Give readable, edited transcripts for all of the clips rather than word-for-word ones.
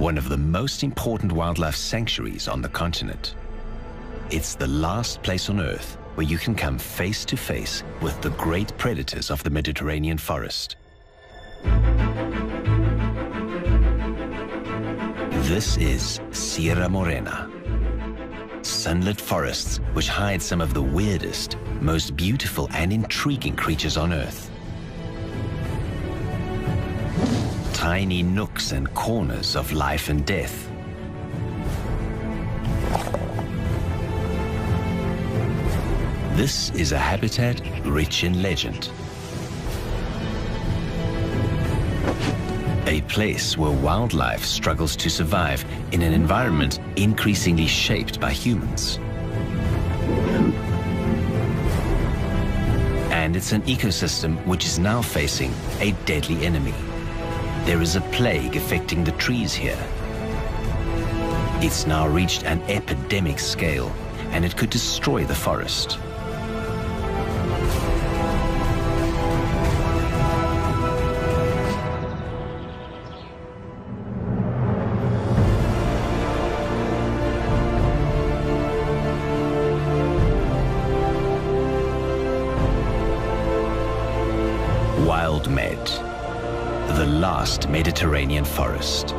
one of the most important wildlife sanctuaries on the continent. It's the last place on Earth where you can come face to face with the great predators of the Mediterranean forest. This is Sierra Morena, sunlit forests which hide some of the weirdest, most beautiful and intriguing creatures on Earth. Tiny nooks and corners of life and death. This is a habitat rich in legend. A place where wildlife struggles to survive in an environment increasingly shaped by humans. And it's an ecosystem which is now facing a deadly enemy. There is a plague affecting the trees here. It's now reached an epidemic scale, and it could destroy the forest. Wild Med, the last Mediterranean forest.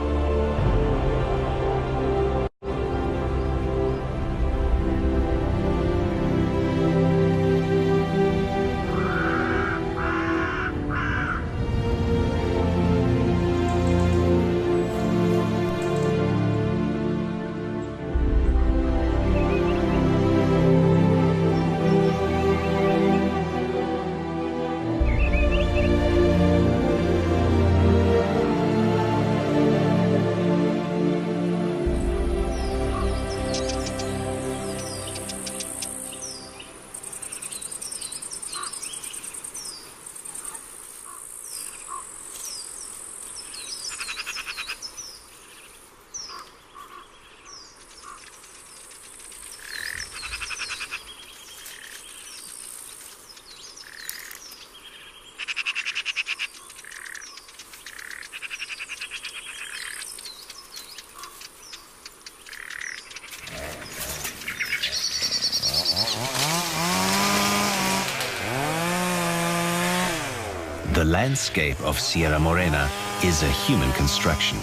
The landscape of Sierra Morena is a human construction.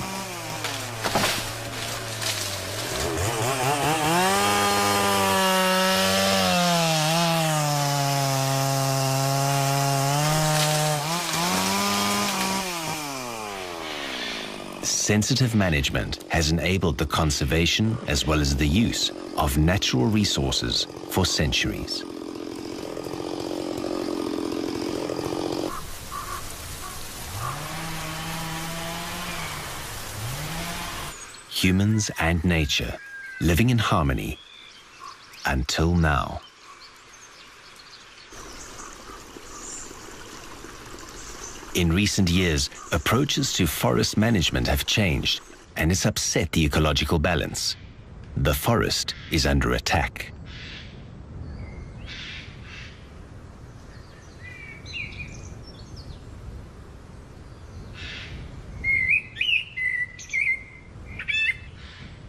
Sensitive management has enabled the conservation as well as the use of natural resources for centuries. Humans and nature living in harmony until now. In recent years, approaches to forest management have changed, and it's upset the ecological balance. The forest is under attack.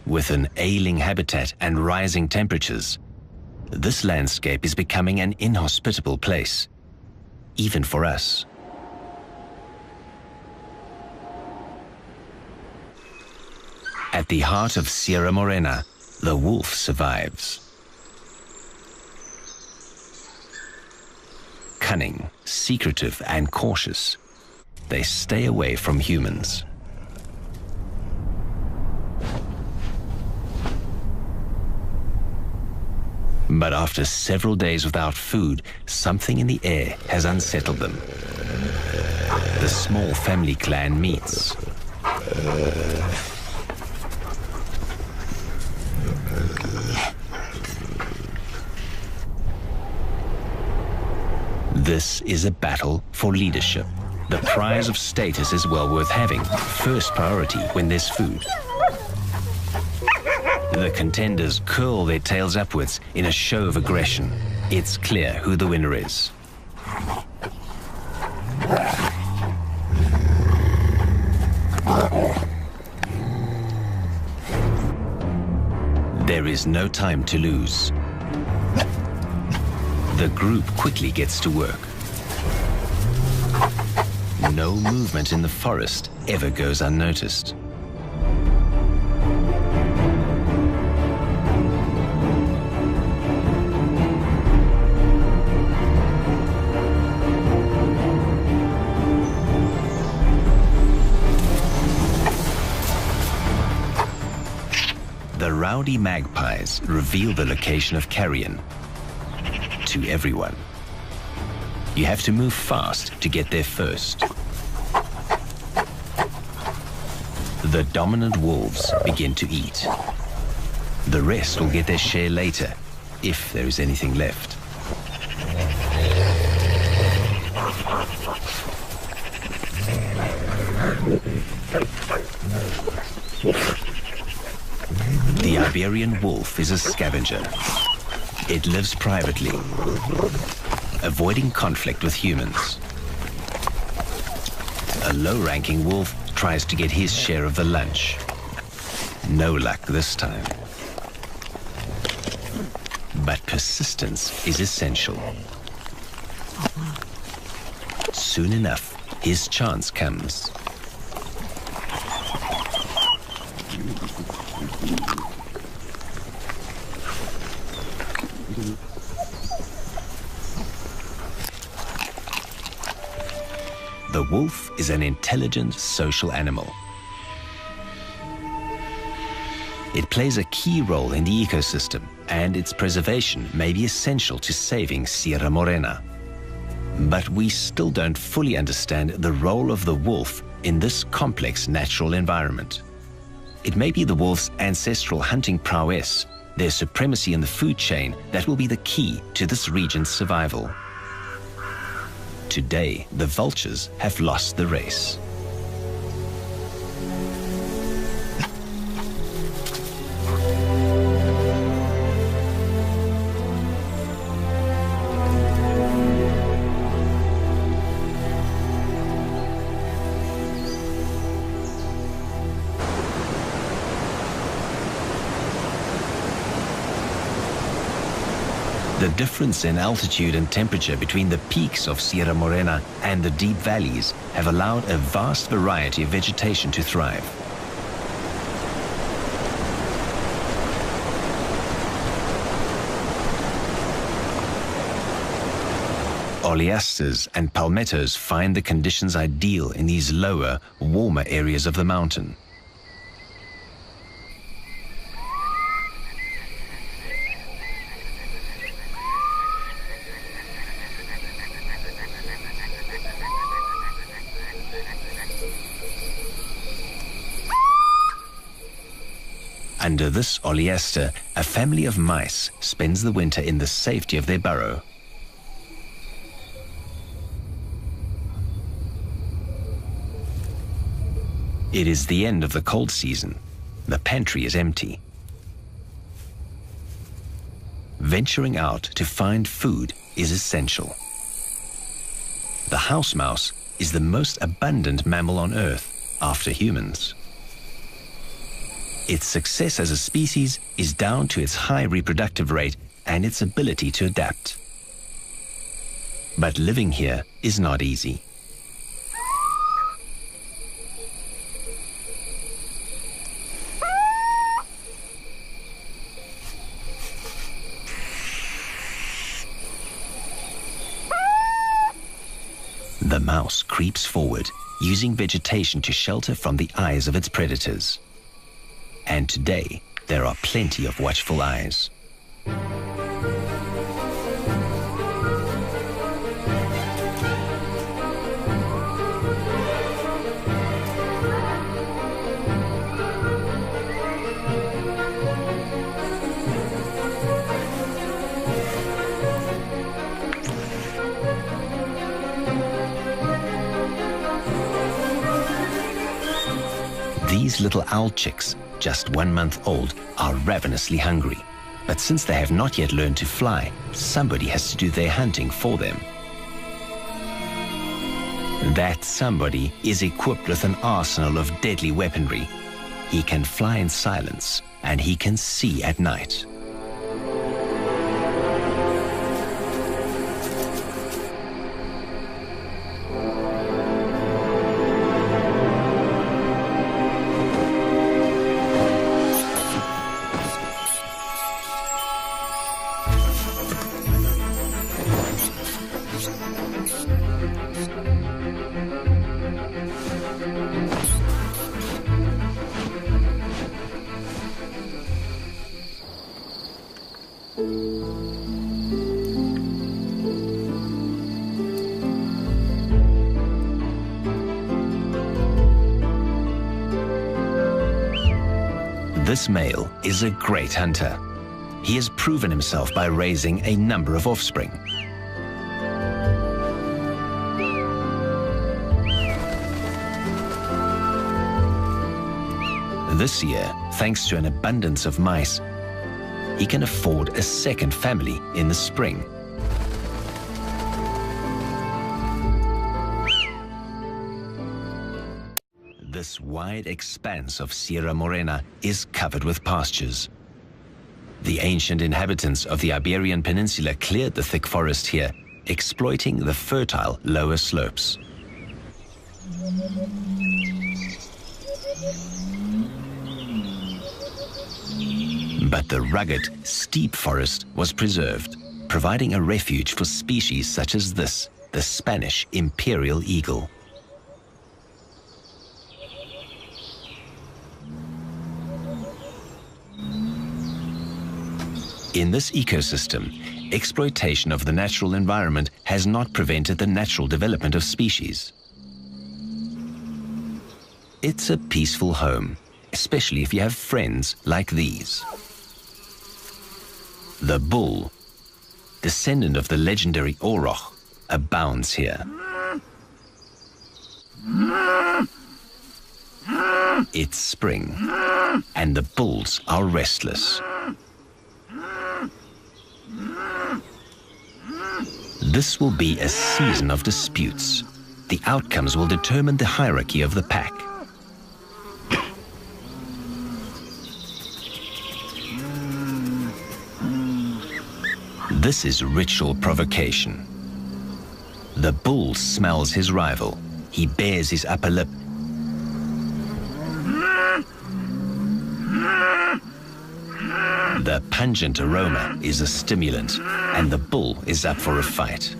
With an ailing habitat and rising temperatures, this landscape is becoming an inhospitable place, even for us. At the heart of Sierra Morena, the wolf survives. Cunning, secretive, and cautious, they stay away from humans. But after several days without food, something in the air has unsettled them. The small family clan meets. This is a battle for leadership. The prize of status is well worth having, first priority when there's food. The contenders curl their tails upwards in a show of aggression. It's clear who the winner is. There is no time to lose. The group quickly gets to work. No movement in the forest ever goes unnoticed. The rowdy magpies reveal the location of carrion to everyone. You have to move fast to get there first. The dominant wolves begin to eat. The rest will get their share later, if there is anything left. The Iberian wolf is a scavenger. It lives privately, avoiding conflict with humans. A low-ranking wolf tries to get his share of the lunch. No luck this time. But persistence is essential. Soon enough, his chance comes. The wolf is an intelligent social animal. It plays a key role in the ecosystem, and its preservation may be essential to saving Sierra Morena. But we still don't fully understand the role of the wolf in this complex natural environment. It may be the wolf's ancestral hunting prowess, their supremacy in the food chain, that will be the key to this region's survival. Today, the vultures have lost the race. The difference in altitude and temperature between the peaks of Sierra Morena and the deep valleys have allowed a vast variety of vegetation to thrive. Oleasters and palmettos find the conditions ideal in these lower, warmer areas of the mountain. Under this oleaster, a family of mice spends the winter in the safety of their burrow. It is the end of the cold season. The pantry is empty. Venturing out to find food is essential. The house mouse is the most abundant mammal on Earth after humans. Its success as a species is down to its high reproductive rate and its ability to adapt. But living here is not easy. The mouse creeps forward, using vegetation to shelter from the eyes of its predators. And today, there are plenty of watchful eyes. These little owl chicks, just 1 month old, are ravenously hungry. But since they have not yet learned to fly, somebody has to do their hunting for them. That somebody is equipped with an arsenal of deadly weaponry. He can fly in silence and he can see at night. This male is a great hunter. He has proven himself by raising a number of offspring. This year, thanks to an abundance of mice, he can afford a second family in the spring. This wide expanse of Sierra Morena is covered with pastures. The ancient inhabitants of the Iberian Peninsula cleared the thick forest here, exploiting the fertile lower slopes. But the rugged, steep forest was preserved, providing a refuge for species such as this, the Spanish imperial eagle. In this ecosystem, exploitation of the natural environment has not prevented the natural development of species. It's a peaceful home, especially if you have friends like these. The bull, descendant of the legendary Auroch, abounds here. It's spring, and the bulls are restless. This will be a season of disputes. The outcomes will determine the hierarchy of the pack. This is ritual provocation. The bull smells his rival. He bares his upper lip. The pungent aroma is a stimulant, and the bull is up for a fight.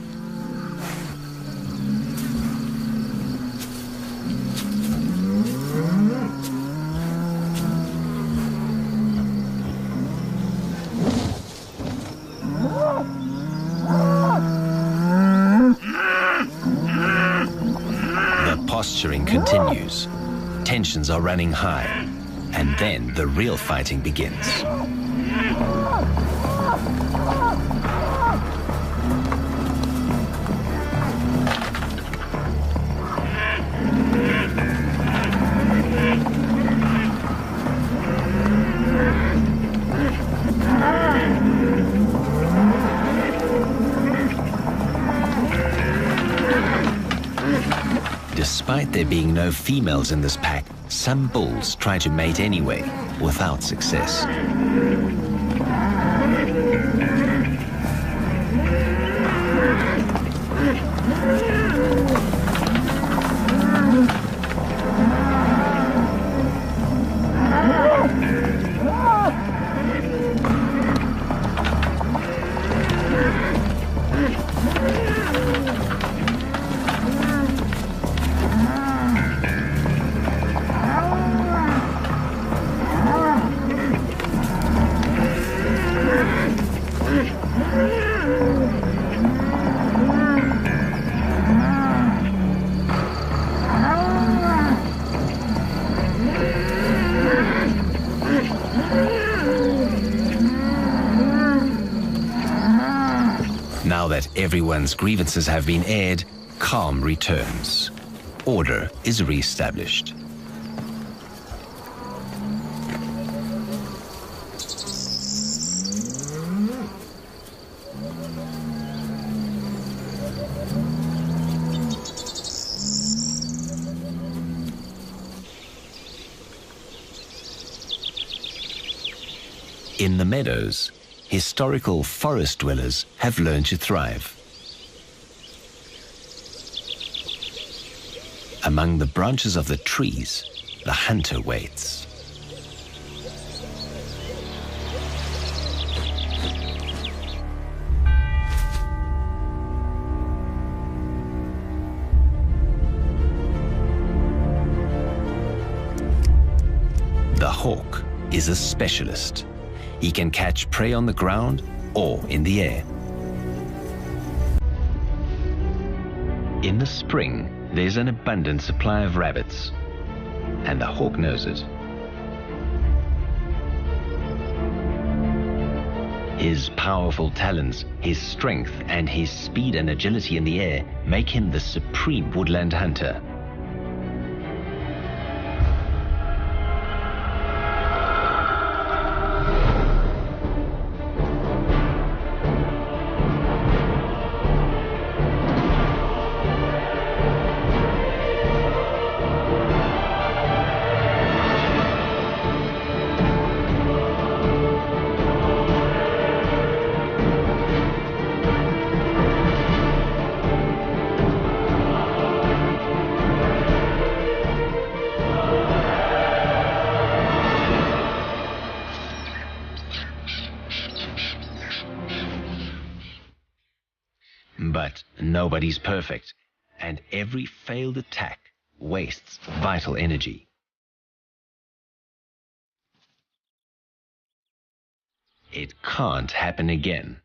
The posturing continues. Tensions are running high, and then the real fighting begins. Despite there being no females in this pack, some bulls try to mate anyway, without success. Now that everyone's grievances have been aired, calm returns. Order is re-established. In the meadows, historical forest dwellers have learned to thrive. Among the branches of the trees, the hunter waits. The hawk is a specialist. He can catch prey on the ground or in the air. In the spring, there's an abundant supply of rabbits, and the hawk knows it. His powerful talons, his strength, and his speed and agility in the air make him the supreme woodland hunter. But nobody's perfect, and every failed attack wastes vital energy. It can't happen again.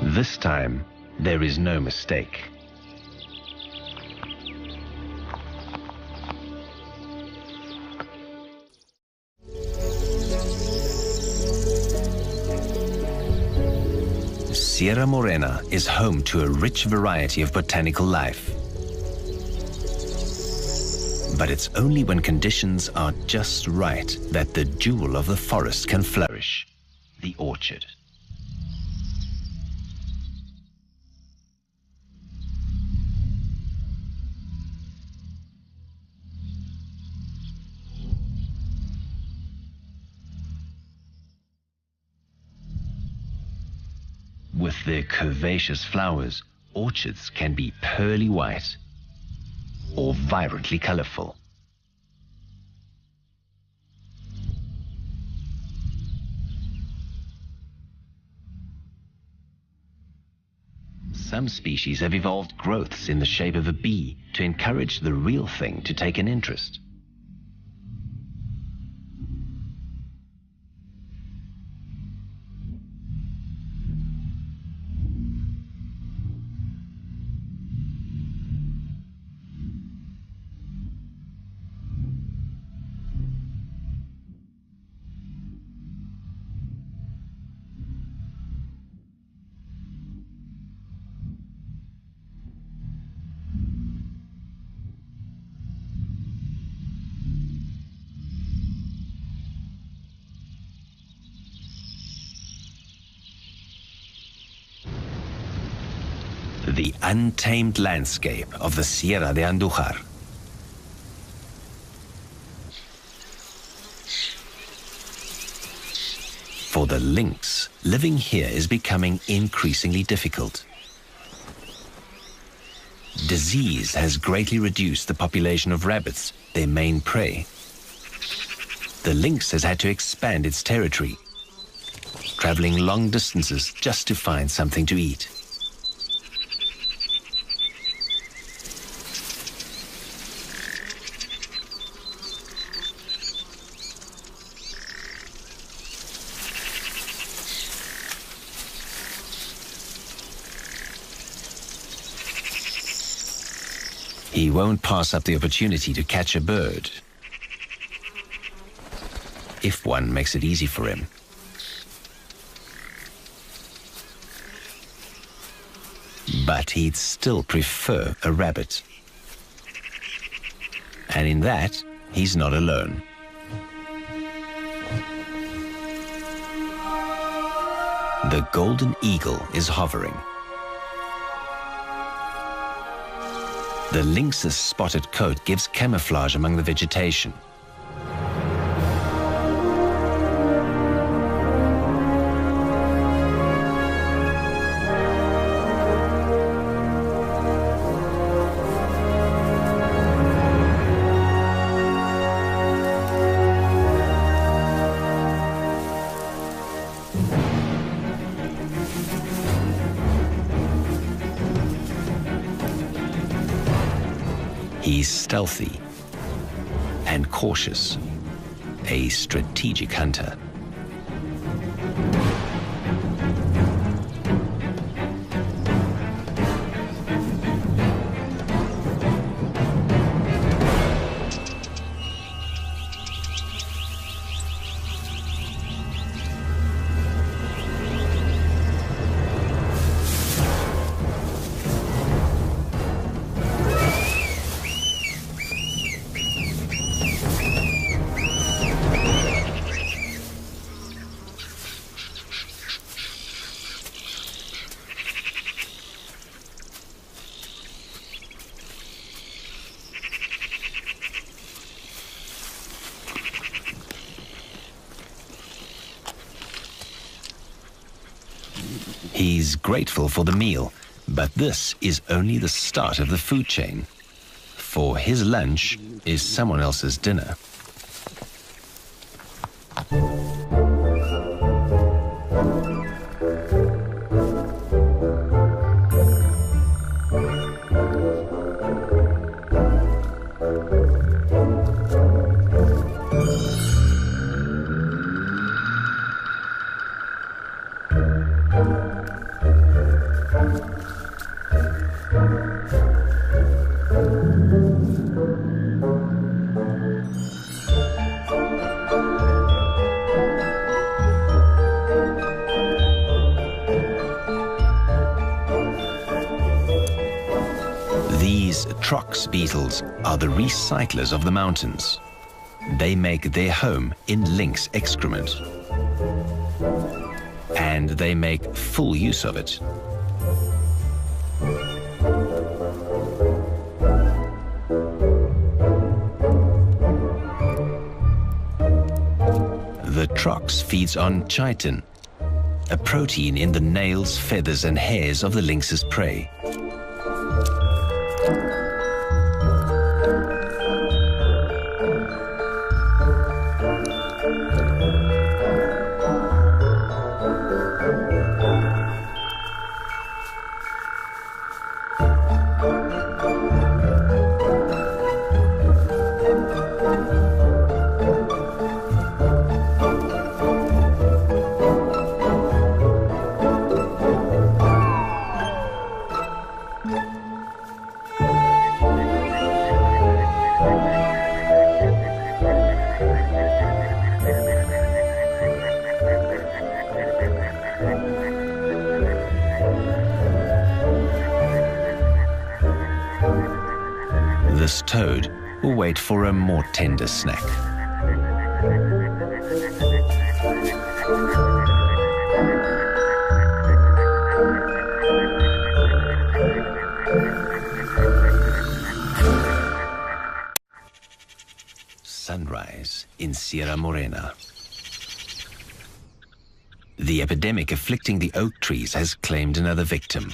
This time, there is no mistake. Sierra Morena is home to a rich variety of botanical life. But it's only when conditions are just right that the jewel of the forest can flourish, the orchard. With their curvaceous flowers, orchards can be pearly white or vibrantly colorful. Some species have evolved growths in the shape of a bee to encourage the real thing to take an interest. The untamed landscape of the Sierra de Andújar. For the lynx, living here is becoming increasingly difficult. Disease has greatly reduced the population of rabbits, their main prey. The lynx has had to expand its territory, traveling long distances just to find something to eat. He won't pass up the opportunity to catch a bird, if one makes it easy for him. But he'd still prefer a rabbit. And in that, he's not alone. The golden eagle is hovering. The lynx's spotted coat gives camouflage among the vegetation. He's stealthy and cautious, a strategic hunter. He's grateful for the meal, but this is only the start of the food chain. For his lunch is someone else's dinner. Trox beetles are the recyclers of the mountains. They make their home in lynx excrement. And they make full use of it. The trox feeds on chitin, a protein in the nails, feathers, and hairs of the lynx's prey. This toad will wait for a more tender snack. in Sierra Morena. The epidemic afflicting the oak trees has claimed another victim,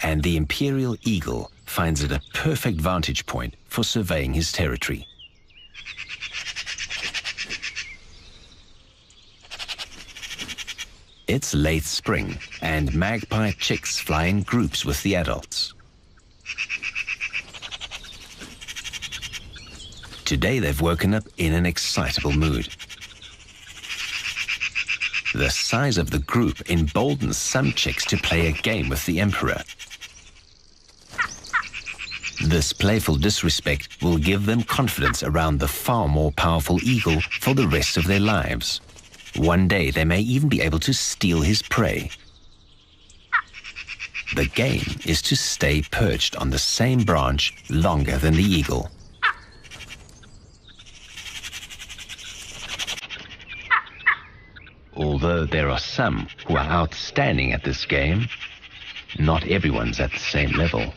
and the imperial eagle finds it a perfect vantage point for surveying his territory. It's late spring, and magpie chicks fly in groups with the adults. Today they've woken up in an excitable mood. The size of the group emboldens some chicks to play a game with the emperor. This playful disrespect will give them confidence around the far more powerful eagle for the rest of their lives. One day they may even be able to steal his prey. The game is to stay perched on the same branch longer than the eagle. Although there are some who are outstanding at this game, not everyone's at the same level.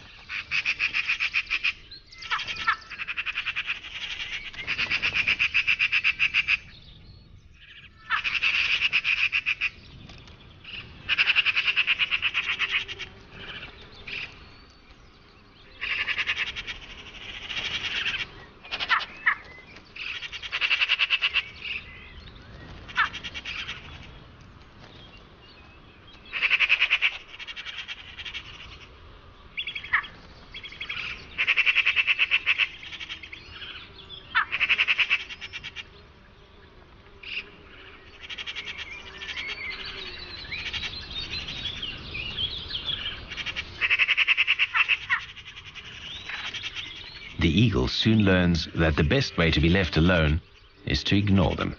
The eagle soon learns that the best way to be left alone is to ignore them.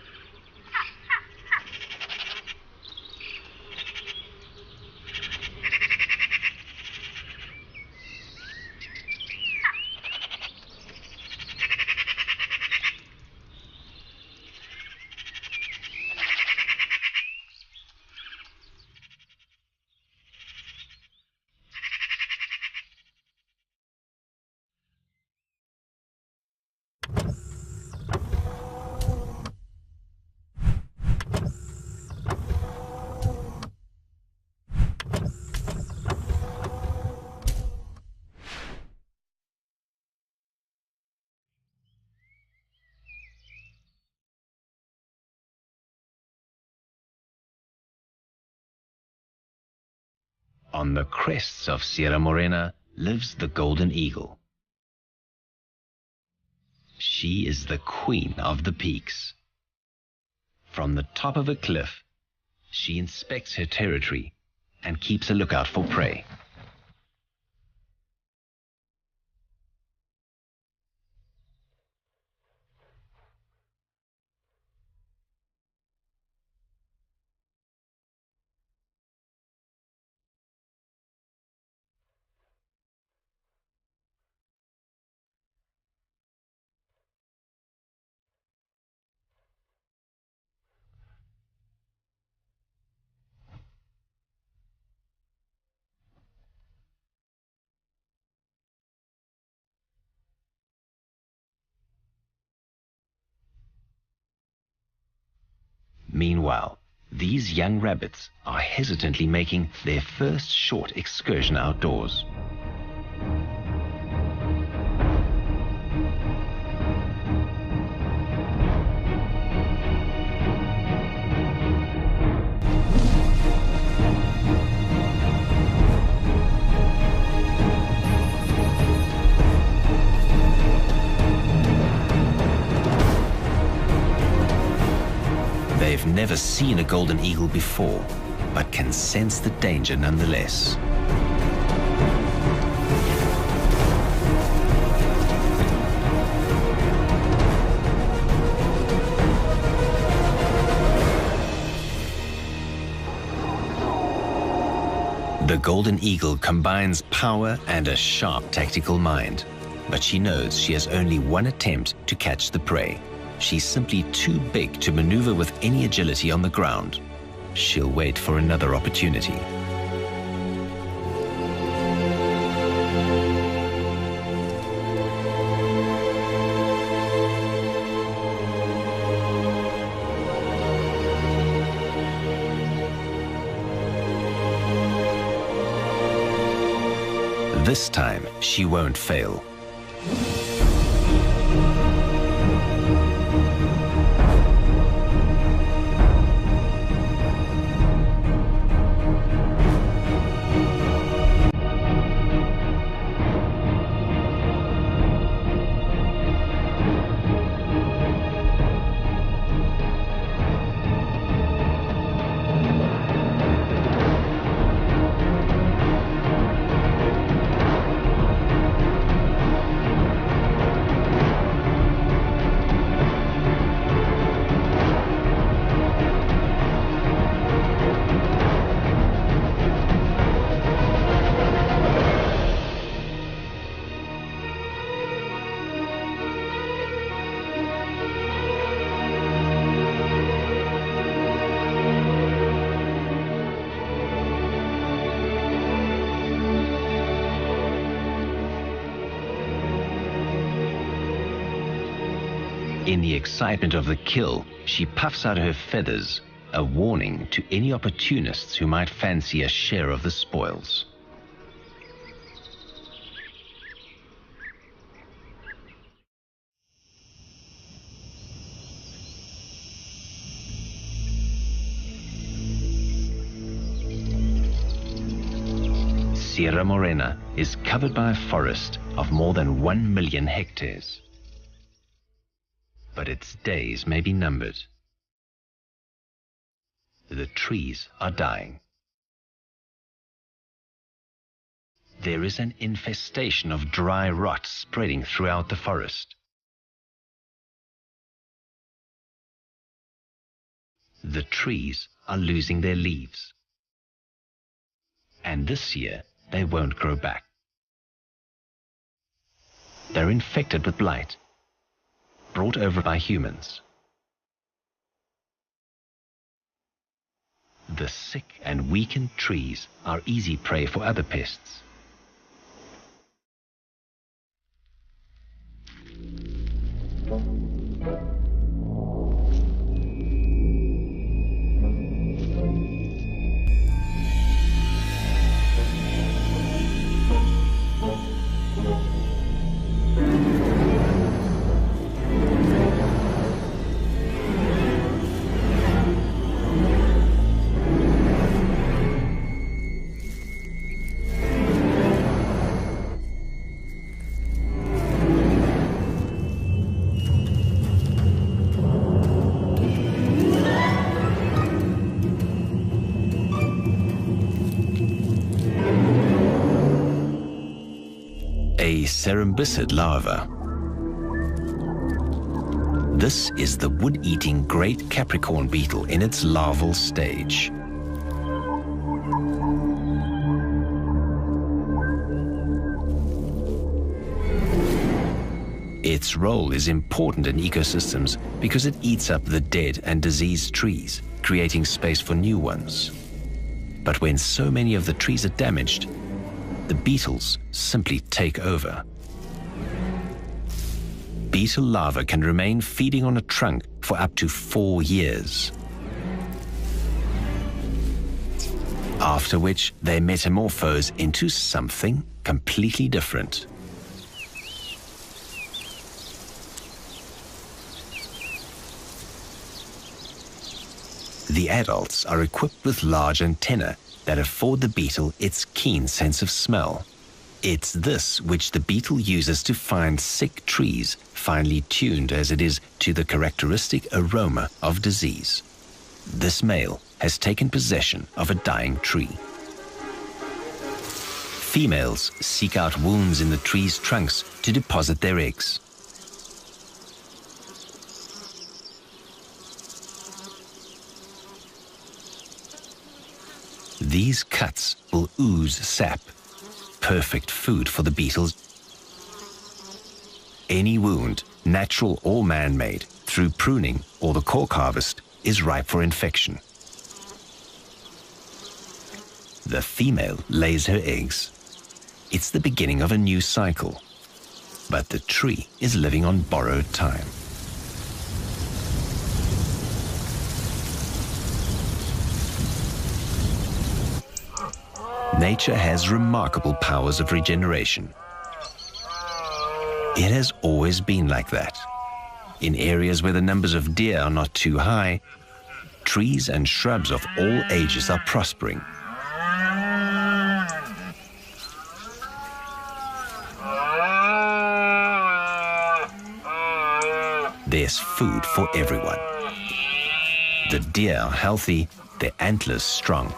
On the crests of Sierra Morena lives the golden eagle. She is the queen of the peaks. From the top of a cliff, she inspects her territory and keeps a lookout for prey. Meanwhile, these young rabbits are hesitantly making their first short excursion outdoors. They've never seen a golden eagle before, but can sense the danger nonetheless. The golden eagle combines power and a sharp tactical mind, but she knows she has only one attempt to catch the prey. She's simply too big to maneuver with any agility on the ground. She'll wait for another opportunity. This time, she won't fail. In the excitement of the kill, she puffs out her feathers, a warning to any opportunists who might fancy a share of the spoils. Sierra Morena is covered by a forest of more than 1 million hectares. But its days may be numbered. The trees are dying. There is an infestation of dry rot spreading throughout the forest. The trees are losing their leaves. And this year, they won't grow back. They're infected with blight, brought over by humans. The sick and weakened trees are easy prey for other pests. A cerambycid larva. This is the wood-eating great Capricorn beetle in its larval stage. Its role is important in ecosystems because it eats up the dead and diseased trees, creating space for new ones. But when so many of the trees are damaged, the beetles simply take over. Beetle larvae can remain feeding on a trunk for up to 4 years. After which, they metamorphose into something completely different. The adults are equipped with large antennae that afford the beetle its keen sense of smell. It's this which the beetle uses to find sick trees, finely tuned as it is to the characteristic aroma of disease. This male has taken possession of a dying tree. Females seek out wounds in the tree's trunks to deposit their eggs. These cuts will ooze sap, perfect food for the beetles. Any wound, natural or man-made, through pruning or the cork harvest, is ripe for infection. The female lays her eggs. It's the beginning of a new cycle, but the tree is living on borrowed time. Nature has remarkable powers of regeneration. It has always been like that. In areas where the numbers of deer are not too high, trees and shrubs of all ages are prospering. There's food for everyone. The deer are healthy, their antlers strong.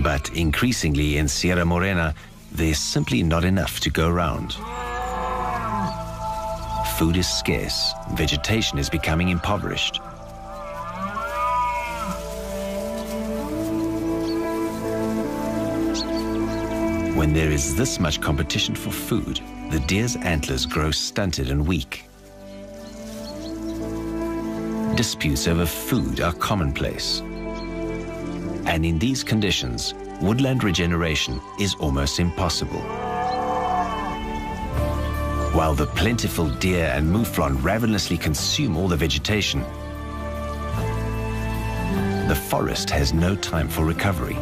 But increasingly in Sierra Morena, there's simply not enough to go round. Food is scarce, vegetation is becoming impoverished. When there is this much competition for food, the deer's antlers grow stunted and weak. Disputes over food are commonplace. And in these conditions, woodland regeneration is almost impossible. While the plentiful deer and mouflon ravenously consume all the vegetation, the forest has no time for recovery.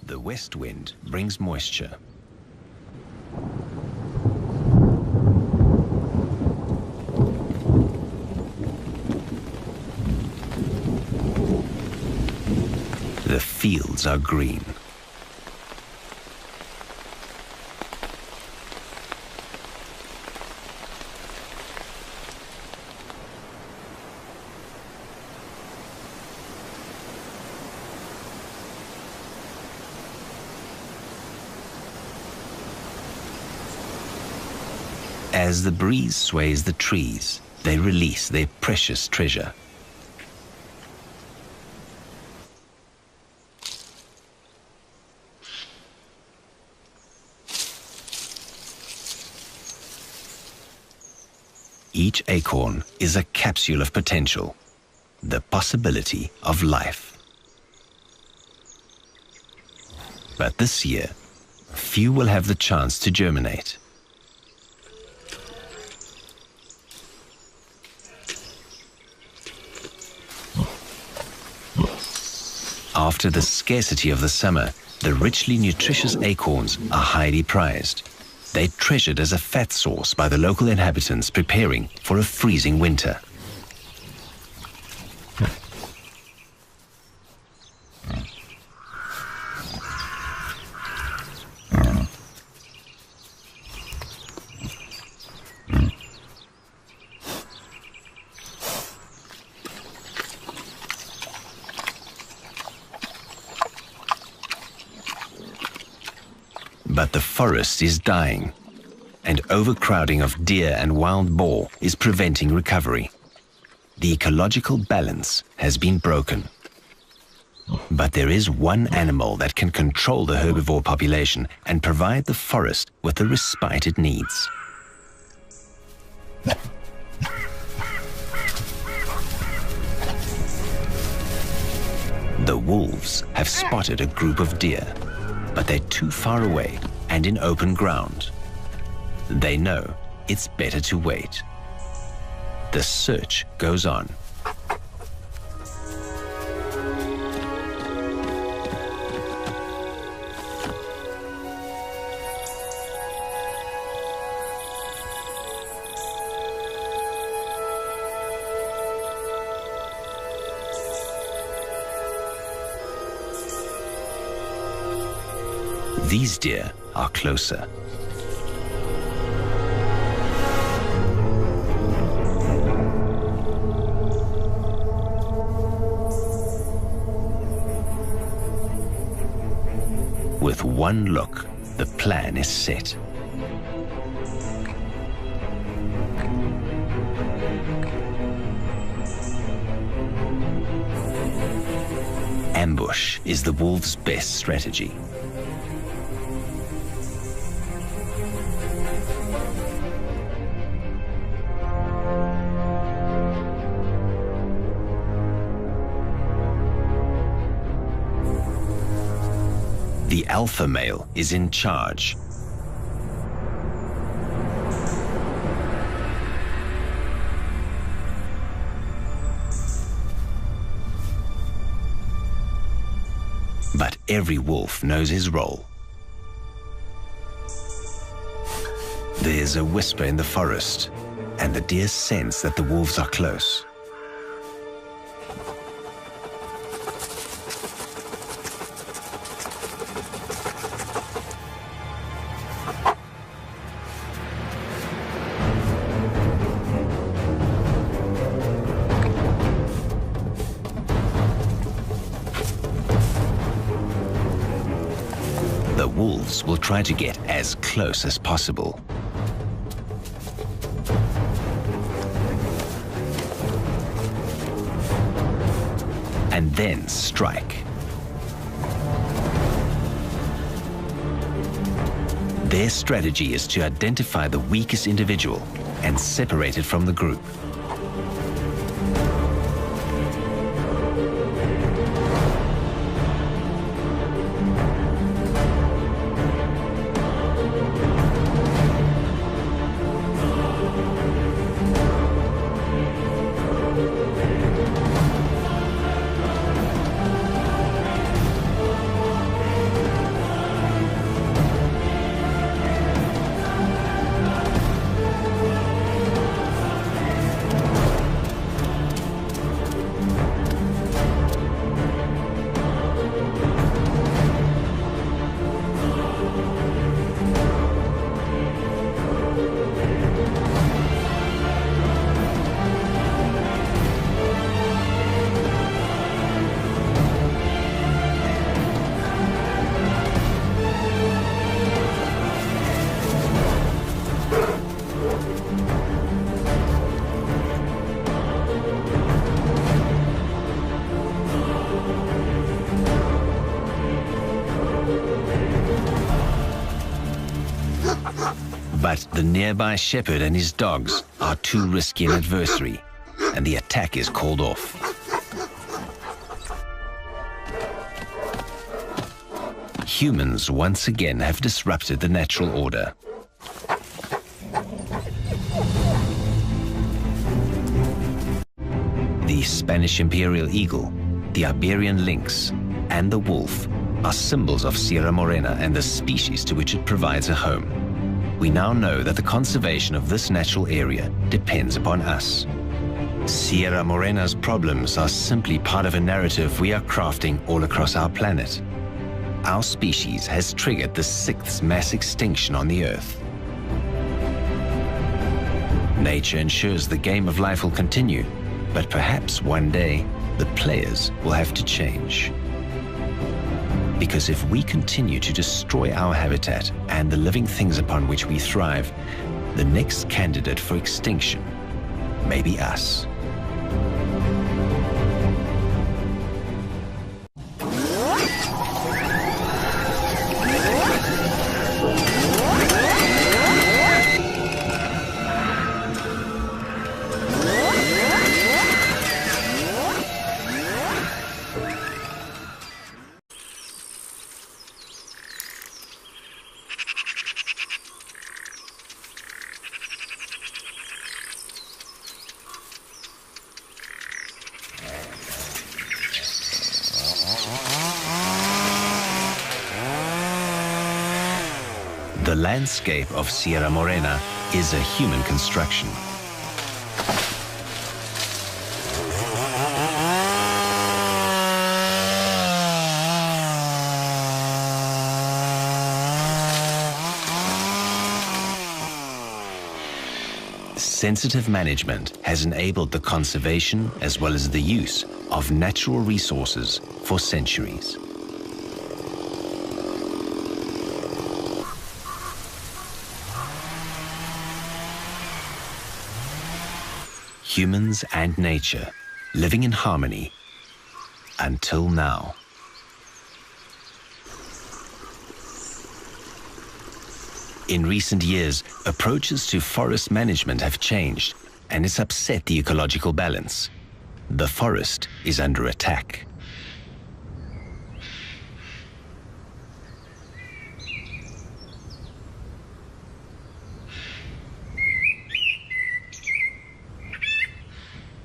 The west wind brings moisture. The fields are green. As the breeze sways the trees, they release their precious treasure. Each acorn is a capsule of potential, the possibility of life. But this year, few will have the chance to germinate. After the scarcity of the summer, the richly nutritious acorns are highly prized. They're treasured as a fat source by the local inhabitants preparing for a freezing winter. But the forest is dying, and overcrowding of deer and wild boar is preventing recovery. The ecological balance has been broken. But there is one animal that can control the herbivore population and provide the forest with the respite it needs. The wolves have spotted a group of deer, but they're too far away and in open ground. They know it's better to wait. The search goes on. These deer are closer. With one look, the plan is set. Ambush is the wolf's best strategy. The alpha male is in charge. But every wolf knows his role. There's a whisper in the forest, and the deer sense that the wolves are close. Wolves will try to get as close as possible. And then strike. Their strategy is to identify the weakest individual and separate it from the group. But the nearby shepherd and his dogs are too risky an adversary, and the attack is called off. Humans once again have disrupted the natural order. The Spanish imperial eagle, the Iberian lynx, and the wolf are symbols of Sierra Morena and the species to which it provides a home. We now know that the conservation of this natural area depends upon us. Sierra Morena's problems are simply part of a narrative we are crafting all across our planet. Our species has triggered the 6th mass extinction on the Earth. Nature ensures the game of life will continue, but perhaps one day the players will have to change. Because if we continue to destroy our habitat and the living things upon which we thrive, the next candidate for extinction may be us. The landscape of Sierra Morena is a human construction. Sensitive management has enabled the conservation as well as the use of natural resources for centuries. Humans and nature living in harmony until now. In recent years, approaches to forest management have changed, and it's upset the ecological balance. The forest is under attack.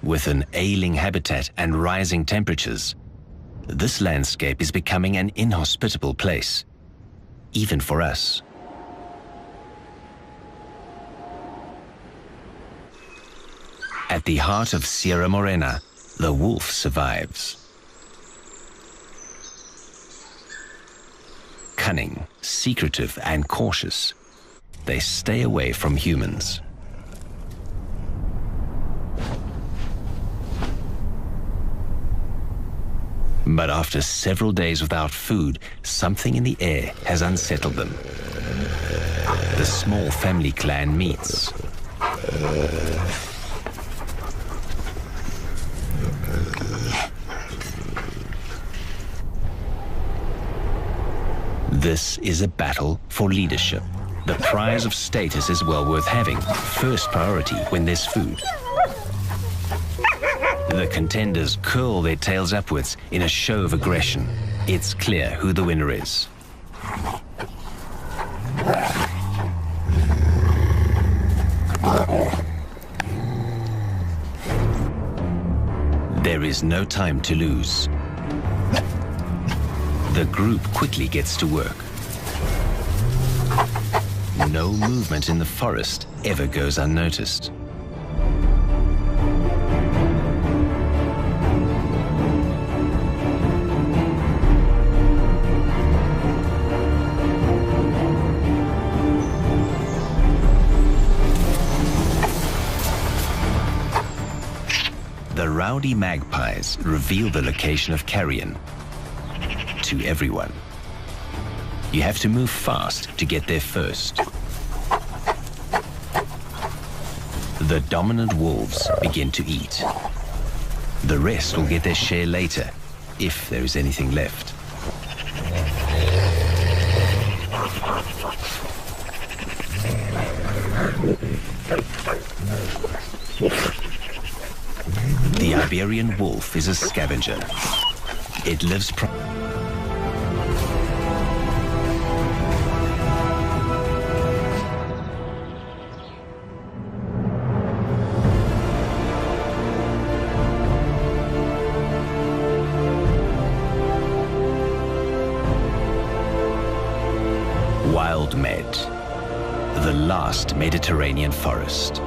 With an ailing habitat and rising temperatures, this landscape is becoming an inhospitable place, even for us. At the heart of Sierra Morena, the wolf survives. Cunning, secretive, and cautious, they stay away from humans. But after several days without food, something in the air has unsettled them. The small family clan meets. This is a battle for leadership. The prize of status is well worth having, first priority when there's food. The contenders curl their tails upwards in a show of aggression. It's clear who the winner is. There is no time to lose. The group quickly gets to work. No movement in the forest ever goes unnoticed. The rowdy magpies reveal the location of carrion to everyone. You have to move fast to get there first. The dominant wolves begin to eat. The rest will get their share later, if there is anything left. The Iberian wolf is a scavenger. It lives Wild Med, the last Mediterranean forest.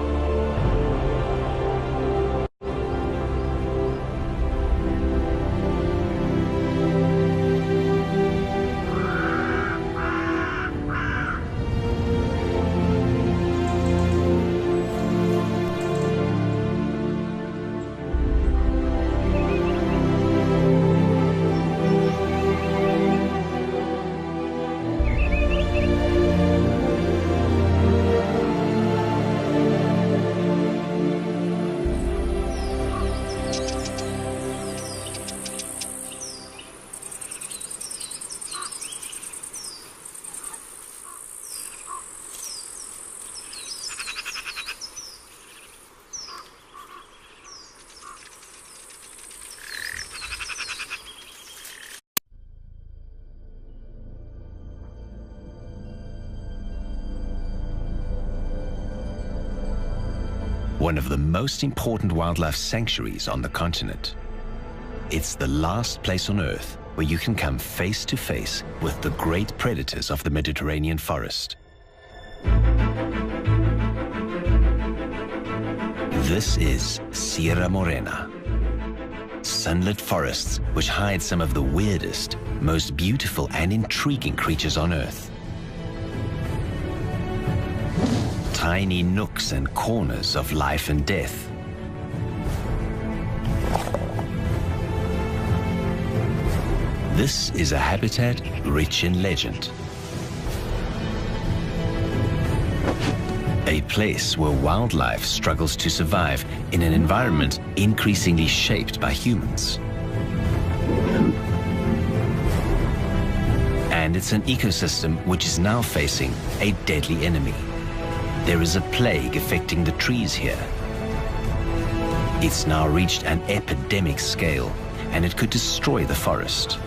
One of the most important wildlife sanctuaries on the continent. It's the last place on Earth where you can come face to face with the great predators of the Mediterranean forest. This is Sierra Morena. Sunlit forests which hide some of the weirdest, most beautiful and intriguing creatures on Earth. Tiny nooks and corners of life and death. This is a habitat rich in legend. A place where wildlife struggles to survive in an environment increasingly shaped by humans. And it's an ecosystem which is now facing a deadly enemy. There is a plague affecting the trees here. It's now reached an epidemic scale, and it could destroy the forest.